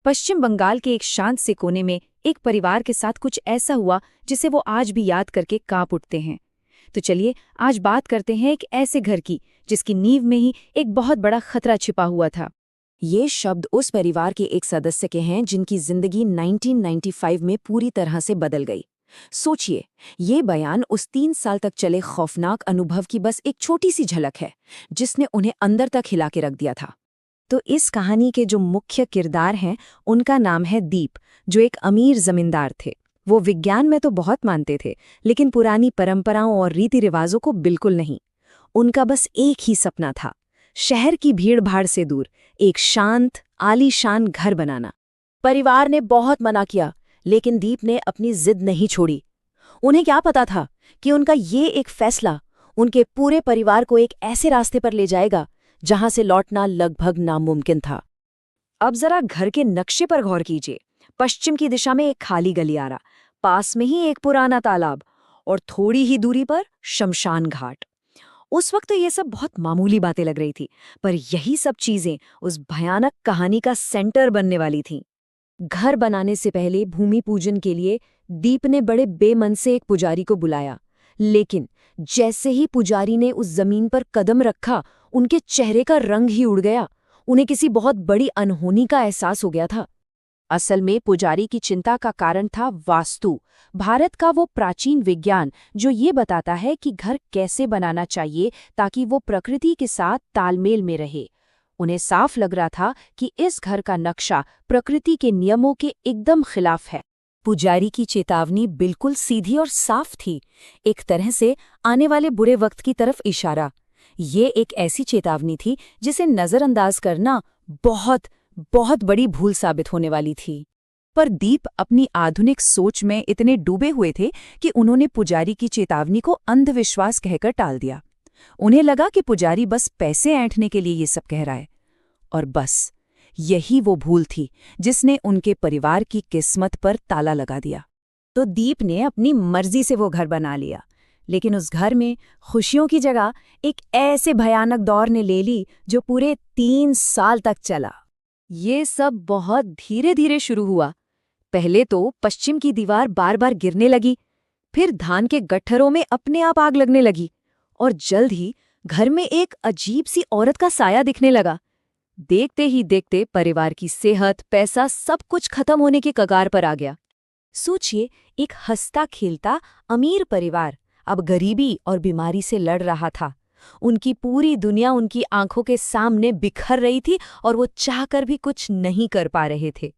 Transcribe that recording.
पश्चिम बंगाल के एक शांत से कोने में एक परिवार के साथ कुछ ऐसा हुआ जिसे वो आज भी याद करके कांप उठते हैं। तो चलिए आज बात करते हैं एक ऐसे घर की जिसकी नींव में ही एक बहुत बड़ा खतरा छिपा हुआ था। ये शब्द उस परिवार के एक सदस्य के हैं जिनकी जिंदगी 1995 में पूरी तरह से बदल गई। सोचिए, ये बयान उस 3 साल तक चले खौफनाक अनुभव की बस एक छोटी सी झलक है जिसने उन्हें अंदर तक हिला के रख दिया था। तो इस कहानी के जो मुख्य किरदार हैं उनका नाम है दीप, जो एक अमीर जमींदार थे। वो विज्ञान में तो बहुत मानते थे, लेकिन पुरानी परंपराओं और रीति रिवाजों को बिल्कुल नहीं। उनका बस एक ही सपना था, शहर की भीड़-भाड़ से दूर एक शांत, आलीशान घर बनाना। परिवार ने बहुत मना किया, लेकिन दीप ने अपनी जिद नहीं छोड़ी। उन्हें क्या पता था कि उनका ये एक फैसला उनके पूरे परिवार को एक ऐसे रास्ते पर ले जाएगा जहां से लौटना लगभग नामुमकिन था। अब जरा घर के नक्शे पर गौर कीजिए। पश्चिम की दिशा में एक खाली गलियारा, पास में ही एक पुराना तालाब और थोड़ी ही दूरी पर शमशान घाट। उस वक्त तो ये सब बहुत मामूली बातें लग रही थी, पर यही सब चीजें उस भयानक कहानी का सेंटर बनने वाली थीं। घर बनाने से पहले भूमि पूजन के लिए दीप ने बड़े बेमन से एक पुजारी को बुलाया, लेकिन जैसे ही पुजारी ने उस जमीन पर कदम रखा, उनके चेहरे का रंग ही उड़ गया। उन्हें किसी बहुत बड़ी अनहोनी का एहसास हो गया था। असल में पुजारी की चिंता का कारण था वास्तु, भारत का वो प्राचीन विज्ञान जो ये बताता है कि घर कैसे बनाना चाहिए ताकि वो प्रकृति के साथ तालमेल में रहे। उन्हें साफ लग रहा था कि इस घर का नक्शा प्रकृति के नियमों के एकदम खिलाफ है। पुजारी की चेतावनी बिल्कुल सीधी और साफ थी, एक तरह से आने वाले बुरे वक्त की तरफ इशारा। ये एक ऐसी चेतावनी थी जिसे नजरअंदाज करना बहुत बहुत बड़ी भूल साबित होने वाली थी। पर दीप अपनी आधुनिक सोच में इतने डूबे हुए थे कि उन्होंने पुजारी की चेतावनी को अंधविश्वास कहकर टाल दिया। उन्हें लगा कि पुजारी बस पैसे ऐंठने के लिए ये सब कह रहा है। और बस यही वो भूल थी जिसने उनके परिवार की किस्मत पर ताला लगा दिया। तो दीप ने अपनी मर्जी से वो घर बना लिया, लेकिन उस घर में खुशियों की जगह एक ऐसे भयानक दौर ने ले ली जो पूरे 3 साल तक चला। ये सब बहुत धीरे धीरे शुरू हुआ। पहले तो पश्चिम की दीवार बार बार गिरने लगी, फिर धान के गट्ठरों में अपने आप आग लगने लगी, और जल्द ही घर में एक अजीब सी औरत का साया दिखने लगा। देखते ही देखते परिवार की सेहत, पैसा सब कुछ खत्म होने के कगार पर आ गया। सोचिए, एक हंसता खेलता अमीर परिवार अब गरीबी और बीमारी से लड़ रहा था। उनकी पूरी दुनिया उनकी आंखों के सामने बिखर रही थी और वो चाहकर भी कुछ नहीं कर पा रहे थे।